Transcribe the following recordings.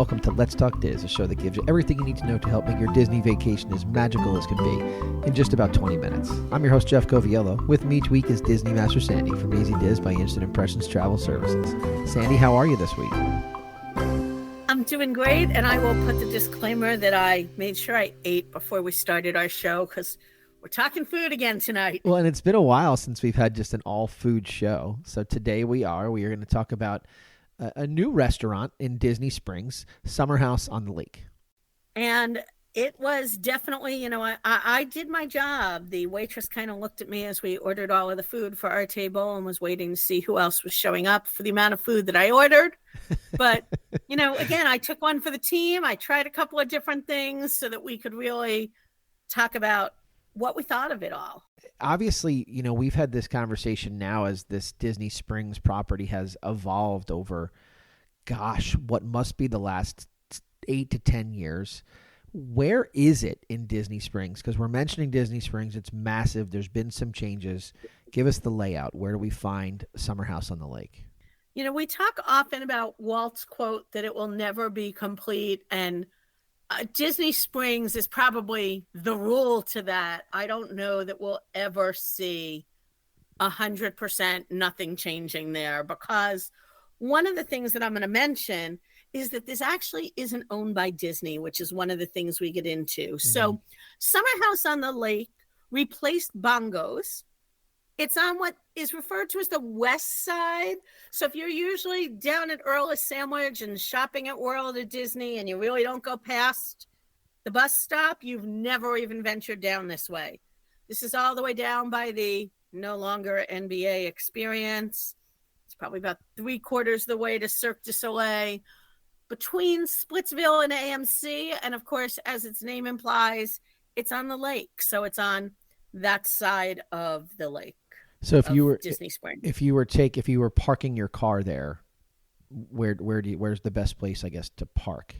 welcome to Let's Talk Diz, a show that gives you everything you need to know to help make your Disney vacation as magical as can be in just about 20 minutes. I'm your host, Jeff Coviello. With me each week is Disney Master Sandy from Easy Diz by Instant Impressions Travel Services. Sandy, how are you this week? I'm doing great, and I will put the disclaimer that I made sure I ate before we started our show because we're talking food again tonight. Well, and it's been a while since we've had just an all-food show. So today we are going to talk about a new restaurant in Disney Springs, Summer House on the Lake. And it was definitely, I did my job. The waitress kind of looked at me as we ordered all of the food for our table and was waiting to see who else was showing up for the amount of food that I ordered. But, again, I took one for the team. I tried a couple of different things so that we could really talk about what we thought of it all. Obviously, we've had this conversation now as this Disney Springs property has evolved over, what must be the last 8 to 10 years. Where is it in Disney Springs? Because we're mentioning Disney Springs. It's massive. There's been some changes. Give us the layout. Where do we find Summer House on the Lake? We talk often about Walt's quote that it will never be complete, and Disney Springs is probably the rule to that. I don't know that we'll ever see 100% nothing changing there, because one of the things that I'm going to mention is that this actually isn't owned by Disney, which is one of the things we get into. Mm-hmm. So Summer House on the Lake replaced Bongos. It's on what is referred to as the west side. So if you're usually down at Earl's Sandwich and shopping at World of Disney and you really don't go past the bus stop, you've never even ventured down this way. This is all the way down by the no longer NBA Experience. It's probably about 3/4 the way to Cirque du Soleil. Between Splitsville and AMC, and of course, as its name implies, it's on the lake. So it's on that side of the lake. So if you were Disney Springs, if you were parking your car there, where's the best place, I guess, to park?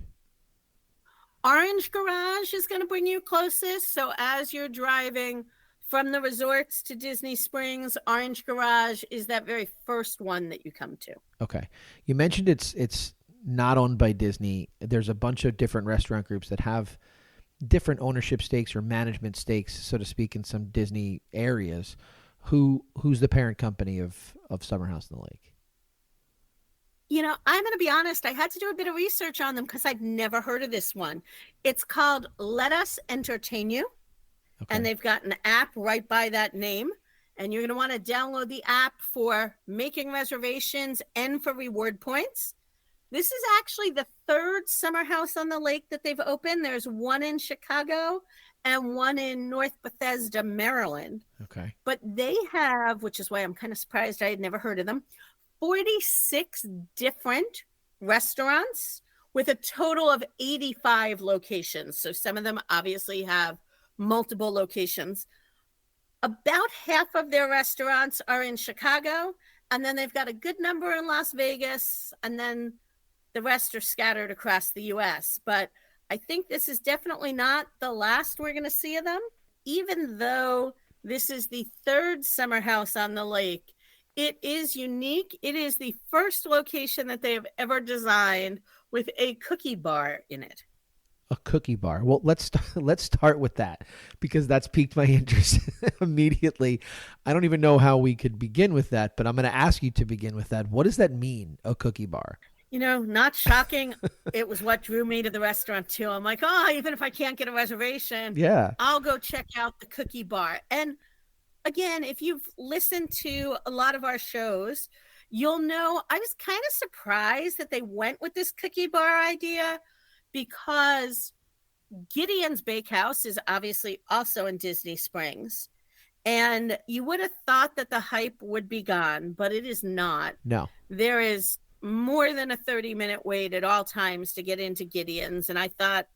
Orange Garage is going to bring you closest. So as you're driving from the resorts to Disney Springs, Orange Garage is that very first one that you come to. Okay, you mentioned it's not owned by Disney. There's a bunch of different restaurant groups that have different ownership stakes or management stakes, so to speak, in some Disney areas. Who's the parent company of Summer House on the Lake? I'm going to be honest. I had to do a bit of research on them because I'd never heard of this one. It's called Let Us Entertain You. Okay. And they've got an app right by that name. And you're going to want to download the app for making reservations and for reward points. This is actually the third Summer House on the Lake that they've opened. There's one in Chicago and one in North Bethesda, Maryland. Okay. But they have, which is why I'm kind of surprised I had never heard of them, 46 different restaurants with a total of 85 locations. So some of them obviously have multiple locations. About half of their restaurants are in Chicago, and then they've got a good number in Las Vegas, and then the rest are scattered across the U.S. But I think this is definitely not the last we're going to see of them. Even though this is the third Summer House on the Lake, it is unique. It is the first location that they have ever designed with a cookie bar in it. A cookie bar. Well, let's start with that, because that's piqued my interest immediately. I don't even know how we could begin with that, but I'm going to ask you to begin with that. What does that mean, a cookie bar? Not shocking. It was what drew me to the restaurant too. I'm like, even if I can't get a reservation, I'll go check out the cookie bar. And again, if you've listened to a lot of our shows, you'll know I was kind of surprised that they went with this cookie bar idea, because Gideon's Bakehouse is obviously also in Disney Springs. And you would have thought that the hype would be gone, but it is not. No. There is more than a 30-minute wait at all times to get into Gideon's. And I thought,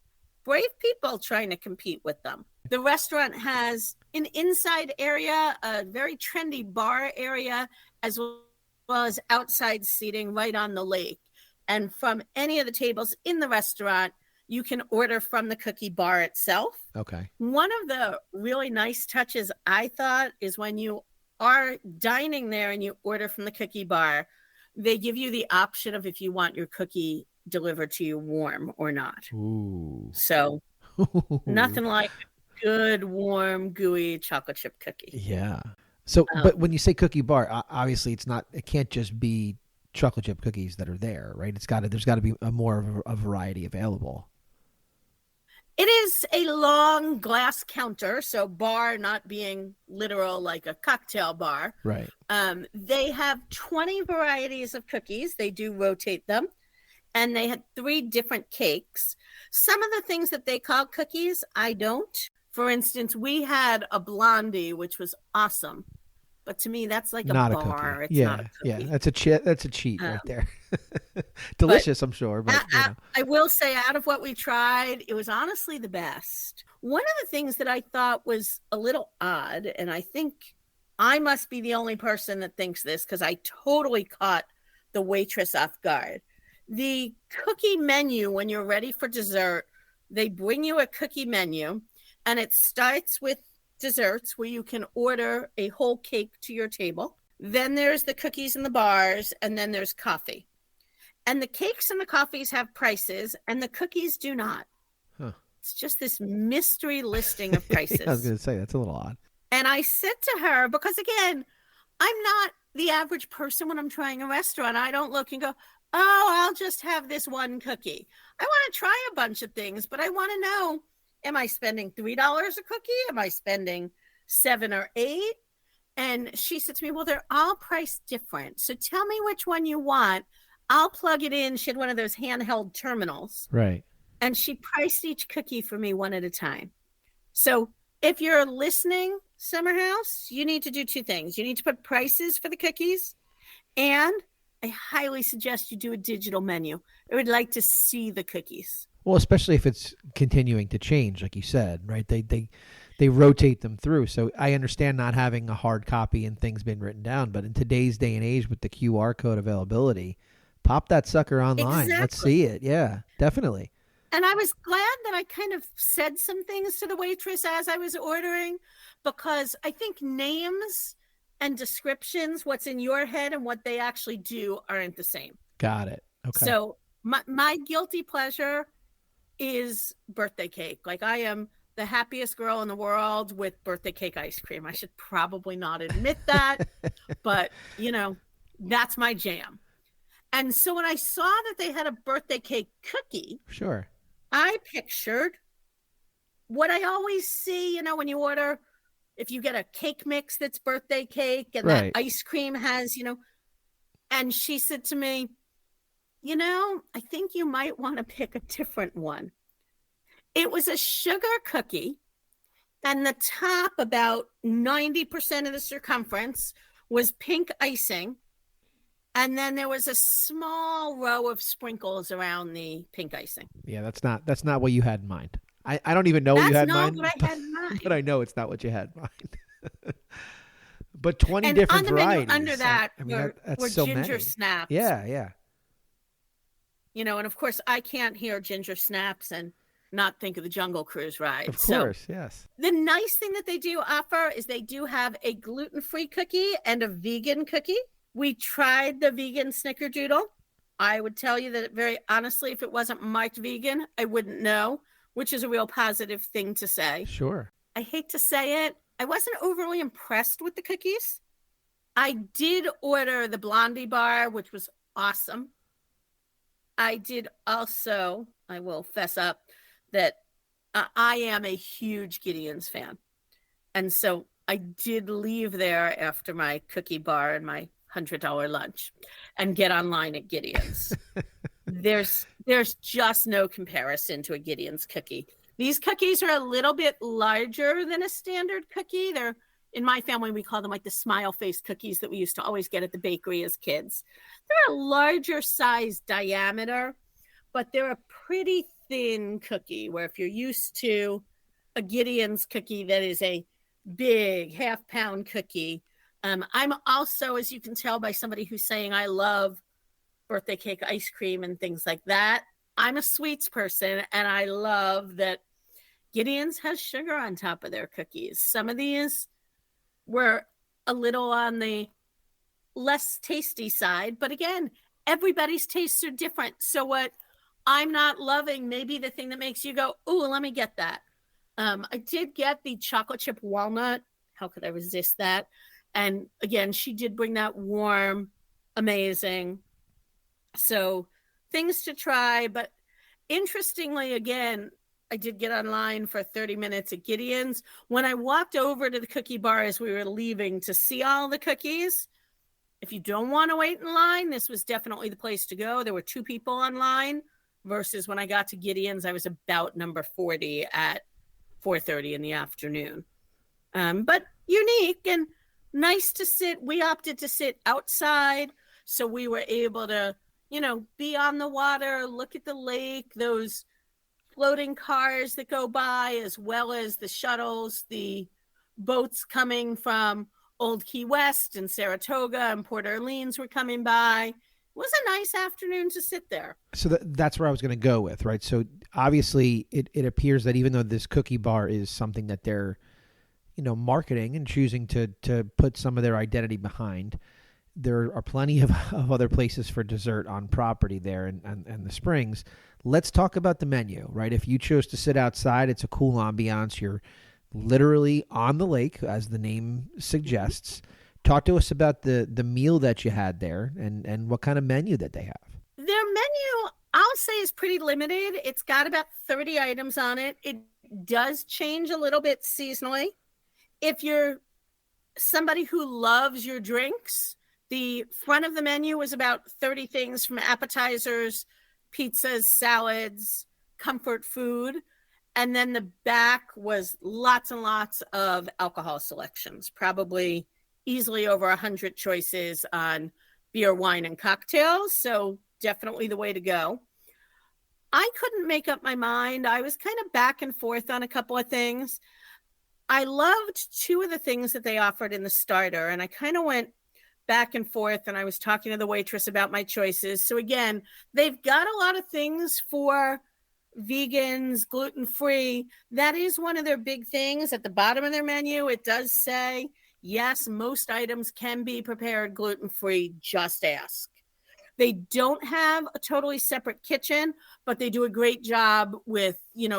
brave people trying to compete with them. The restaurant has an inside area, a very trendy bar area, as well as outside seating right on the lake. And from any of the tables in the restaurant, you can order from the cookie bar itself. Okay. One of the really nice touches, I thought, is when you are dining there and you order from the cookie bar, they give you the option of if you want your cookie delivered to you warm or not. Ooh. So nothing like a good, warm, gooey chocolate chip cookie. Yeah. So, but when you say cookie bar, obviously it can't just be chocolate chip cookies that are there, right? There's got to be more of a variety available. It is a long glass counter, so bar not being literal like a cocktail bar. Right. They have 20 varieties of cookies. They do rotate them. And they had 3 different cakes. Some of the things that they call cookies, I don't. For instance, we had a blondie, which was awesome. But to me, that's like not a bar. Cookie. It's not a cookie. Yeah, that's a cheat right there. Delicious, I'm sure. But I will say, out of what we tried, it was honestly the best. One of the things that I thought was a little odd, and I think I must be the only person that thinks this because I totally caught the waitress off guard. The cookie menu, when you're ready for dessert, they bring you a cookie menu, and it starts with desserts where you can order a whole cake to your table. Then there's the cookies and the bars, and then there's coffee. And the cakes and the coffees have prices, and the cookies do not. Huh. It's just this mystery listing of prices. I was going to say, that's a little odd. And I said to her, because again, I'm not the average person when I'm trying a restaurant. I don't look and go, oh, I'll just have this one cookie. I want to try a bunch of things, but I want to know, am I spending $3 a cookie? Am I spending $7 or $8? And she said to me, well, they're all priced different. So tell me which one you want. I'll plug it in. She had one of those handheld terminals. Right. And she priced each cookie for me one at a time. So if you're listening, Summer House, you need to do 2 things. You need to put prices for the cookies, and I highly suggest you do a digital menu. I would like to see the cookies. Well, especially if it's continuing to change, like you said, right? They rotate them through. So I understand not having a hard copy and things being written down, but in today's day and age with the QR code availability, pop that sucker online. Exactly. Let's see it. Yeah, definitely. And I was glad that I kind of said some things to the waitress as I was ordering, because I think names and descriptions, what's in your head and what they actually do, aren't the same. Got it. Okay. So my guilty pleasure is birthday cake. Like, I am the happiest girl in the world with birthday cake ice cream. I should probably not admit that, but that's my jam. And so when I saw that they had a birthday cake cookie, sure, I pictured what I always see, when you order, if you get a cake mix that's birthday cake and right, that ice cream has, and she said to me, I think you might want to pick a different one. It was a sugar cookie, and the top, about 90% of the circumference, was pink icing. And then there was a small row of sprinkles around the pink icing. Yeah, that's not what you had in mind. I don't even know what you had in mind. That's not what I had in mind. But I know it's not what you had in mind. But 20 different on the varieties. Menu under that, that's were so ginger many. snaps. Yeah. And of course, I can't hear ginger snaps and not think of the Jungle Cruise ride. Of course, yes. The nice thing that they do offer is they do have a gluten-free cookie and a vegan cookie. We tried the vegan snickerdoodle. I would tell you that very honestly, if it wasn't marked vegan, I wouldn't know, which is a real positive thing to say. Sure. I hate to say it, I wasn't overly impressed with the cookies. I did order the Blondie bar, which was awesome. I did also, I will fess up, that I am a huge Gideon's fan. And so I did leave there after my cookie bar and my $100 lunch and get online at Gideon's. There's just no comparison to a Gideon's cookie. These cookies are a little bit larger than a standard cookie. They're, in my family, we call them like the smile face cookies that we used to always get at the bakery as kids. They're a larger size diameter, but they're a pretty thin cookie, where if you're used to a Gideon's cookie that is a big half-pound cookie. I'm also, as you can tell by somebody who's saying I love birthday cake ice cream and things like that, I'm a sweets person, and I love that Gideon's has sugar on top of their cookies. Some of these were a little on the less tasty side, but again, everybody's tastes are different. So what I'm not loving maybe the thing that makes you go, "Ooh, let me get that." I did get the chocolate chip walnut. How could I resist that? And again, she did bring that warm, amazing. So things to try. But interestingly, again, I did get online for 30 minutes at Gideon's. When I walked over to the cookie bar as we were leaving to see all the cookies, if you don't want to wait in line, this was definitely the place to go. There were 2 people online versus when I got to Gideon's, I was about number 40 at 4:30 in the afternoon. But unique and nice to sit. We opted to sit outside, so we were able to, be on the water, look at the lake, those floating cars that go by, as well as the shuttles, the boats coming from Old Key West and Saratoga and Port Orleans were coming by. It was a nice afternoon to sit there. So that's where I was going to go with, right? So obviously it appears that even though this cookie bar is something that they're, marketing and choosing to put some of their identity behind, there are plenty of other places for dessert on property there and the Springs. Let's talk about the menu, right? If you chose to sit outside, it's a cool ambiance. You're literally on the lake, as the name suggests. Talk to us about the meal that you had there and what kind of menu that they have. Their menu, I'll say, is pretty limited. It's got about 30 items on it. It does change a little bit seasonally. If you're somebody who loves your drinks, the front of the menu was about 30 things from appetizers, pizzas, salads, comfort food. And then the back was lots and lots of alcohol selections, probably easily over 100 choices on beer, wine, and cocktails. So definitely the way to go. I couldn't make up my mind. I was kind of back and forth on a couple of things. I loved 2 of the things that they offered in the starter, and I kind of went back and forth, and I was talking to the waitress about my choices. So again, they've got a lot of things for vegans, gluten-free. That is one of their big things. At the bottom of their menu, it does say, yes, most items can be prepared gluten-free, just ask. They don't have a totally separate kitchen, but they do a great job with,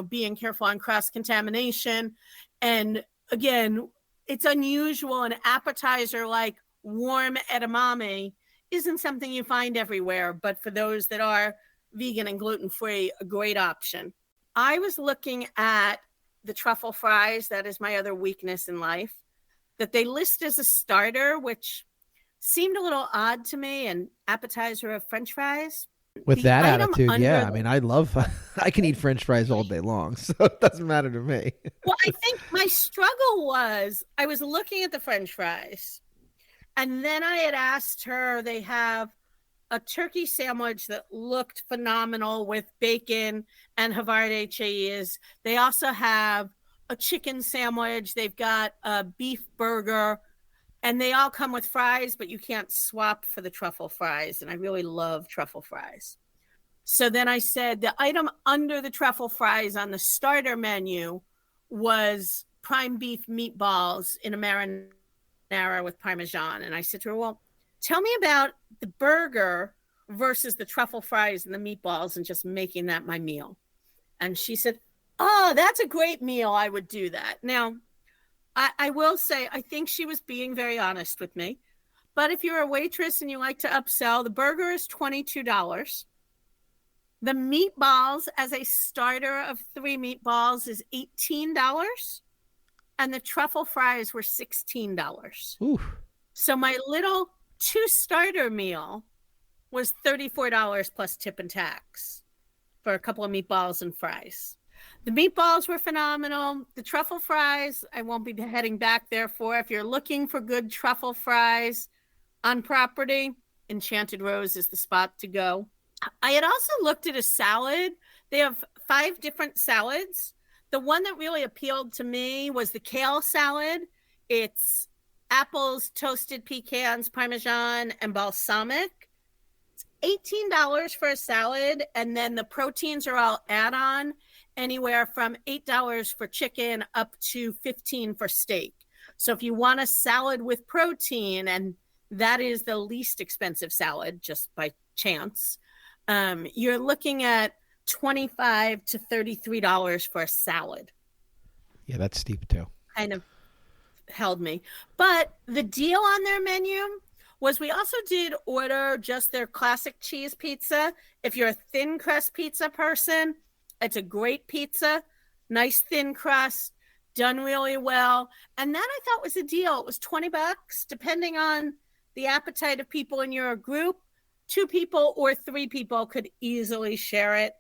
being careful on cross-contamination. And again, it's unusual. An appetizer like warm edamame isn't something you find everywhere, but for those that are vegan and gluten-free, a great option. I was looking at the truffle fries. That is my other weakness in life, that they list as a starter, which seemed a little odd to me. An appetizer of French fries. With that attitude, yeah. I mean, I can eat French fries all day long, so it doesn't matter to me. Well, I think my struggle was I was looking at the French fries, and then I had asked her, they have a turkey sandwich that looked phenomenal with bacon and Havarti cheese. They also have a chicken sandwich. They've got a beef burger, and they all come with fries, but you can't swap for the truffle fries. And I really love truffle fries. So then I said the item under the truffle fries on the starter menu was prime beef meatballs in a marinara with Parmesan. And I said to her, well, tell me about the burger versus the truffle fries and the meatballs and just making that my meal. And she said, oh, that's a great meal. I would do that. Now, I will say, I think she was being very honest with me. But if you're a waitress and you like to upsell, the burger is $22. The meatballs as a starter of 3 meatballs is $18. And the truffle fries were $16. Ooh. So my little 2 starter meal was $34 plus tip and tax for a couple of meatballs and fries. The meatballs were phenomenal. The truffle fries, I won't be heading back there for. If you're looking for good truffle fries on property, Enchanted Rose is the spot to go. I had also looked at a salad. They have 5 different salads. The one that really appealed to me was the kale salad. It's apples, toasted pecans, Parmesan, and balsamic. It's $18 for a salad, and then the proteins are all add-on, anywhere from $8 for chicken up to $15 for steak. So if you want a salad with protein, and that is the least expensive salad just by chance, you're looking at $25 to $33 for a salad. Yeah, that's steep too. Kind of held me. But the deal on their menu was we also did order just their classic cheese pizza. If you're a thin crust pizza person, it's a great pizza. Nice thin crust, done really well. And that I thought was a deal. It was $20, depending on the appetite of people in your group. 2 people or 3 people could easily share it.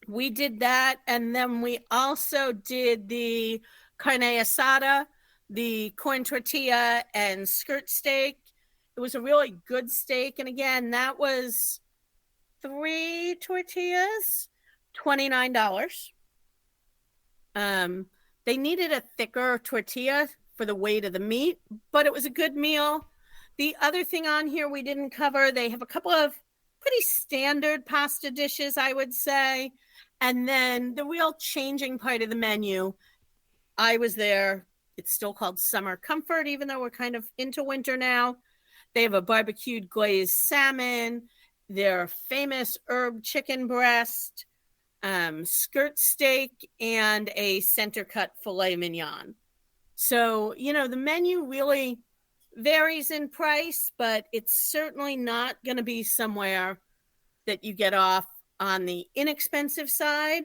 We did that. And then we also did the carne asada, the corn tortilla and skirt steak. It was a really good steak. And again, that was 3 tortillas, $29. They needed a thicker tortilla for the weight of the meat, but it was a good meal. The other thing on here we didn't cover, they have a couple of pretty standard pasta dishes, I would say. And then the real changing part of the menu, I was there. It's still called Summer Comfort, even though we're kind of into winter now. They have a barbecued glazed salmon, their famous herb chicken breast, skirt steak, and a center cut filet mignon. So, the menu really varies in price, but it's certainly not going to be somewhere that you get off on the inexpensive side.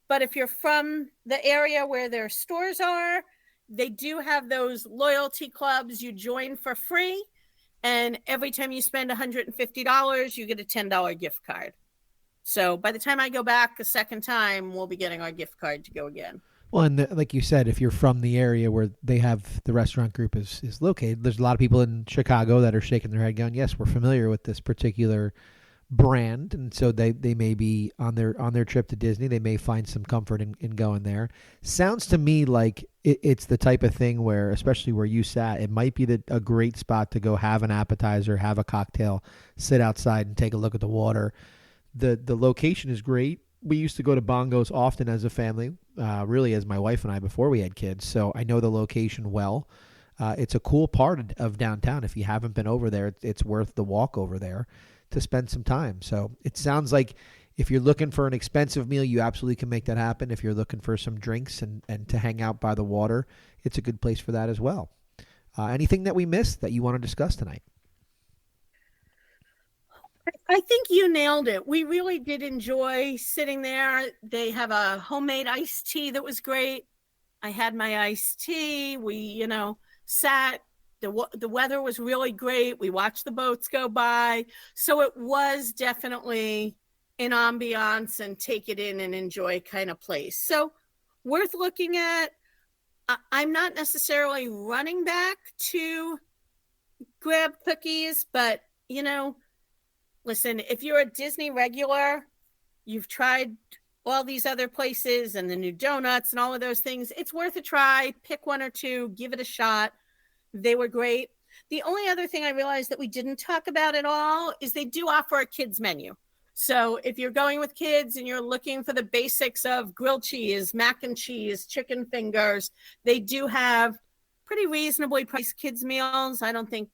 But if you're from the area where their stores are, they do have those loyalty clubs you join for free. And every time you spend $150, you get a $10 gift card. So by the time I go back a second time, we'll be getting our gift card to go again. Well, and like you said, if you're from the area where they have the restaurant group is located, there's a lot of people in Chicago that are shaking their head going, yes, we're familiar with this particular brand. And so they may be on their trip to Disney. They may find some comfort in going there. Sounds to me like it's the type of thing where, especially where you sat, it might be a great spot to go have an appetizer, have a cocktail, sit outside and take a look at the water. The location is great. We used to go to Bongos often as a family, really as my wife and I before we had kids. So I know the location well. It's a cool part of downtown. If you haven't been over there, it's worth the walk over there to spend some time. So it sounds like if you're looking for an expensive meal, you absolutely can make that happen. If you're looking for some drinks and to hang out by the water, it's a good place for that as well. Anything that we missed that you want to discuss tonight? I think you nailed it. We really did enjoy sitting there. They have a homemade iced tea that was great. I had my iced tea. We, sat. The weather was really great. We watched the boats go by. So it was definitely an ambiance and take it in and enjoy kind of place. So worth looking at. I'm not necessarily running back to grab cookies, but, listen, if you're a Disney regular, you've tried all these other places and the new donuts and all of those things, it's worth a try. Pick 1 or 2, give it a shot. They were great. The only other thing I realized that we didn't talk about at all is they do offer a kids menu. So if you're going with kids and you're looking for the basics of grilled cheese, mac and cheese, chicken fingers, they do have pretty reasonably priced kids meals. I don't think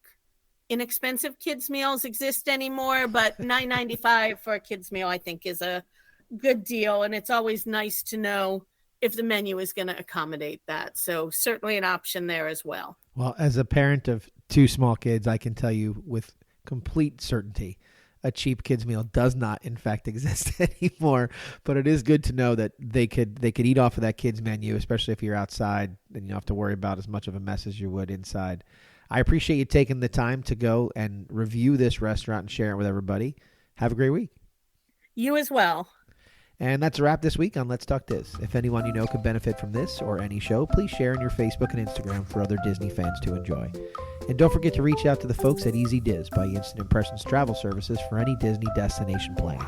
inexpensive kids meals exist anymore, but $9.95 for a kids meal I think is a good deal, and it's always nice to know if the menu is going to accommodate that. So certainly an option there as well. Well, as a parent of 2 small kids, I can tell you with complete certainty a cheap kids meal does not in fact exist anymore, but it is good to know that they could eat off of that kids menu, especially if you're outside and you don't have to worry about as much of a mess as you would inside. I appreciate you taking the time to go and review this restaurant and share it with everybody. Have a great week. You as well. And that's a wrap this week on Let's Talk Diz. If anyone you know could benefit from this or any show, please share on your Facebook and Instagram for other Disney fans to enjoy. And don't forget to reach out to the folks at Easy Diz by Instant Impressions Travel Services for any Disney destination planning.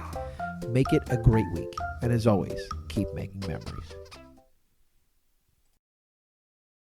Make it a great week. And as always, keep making memories.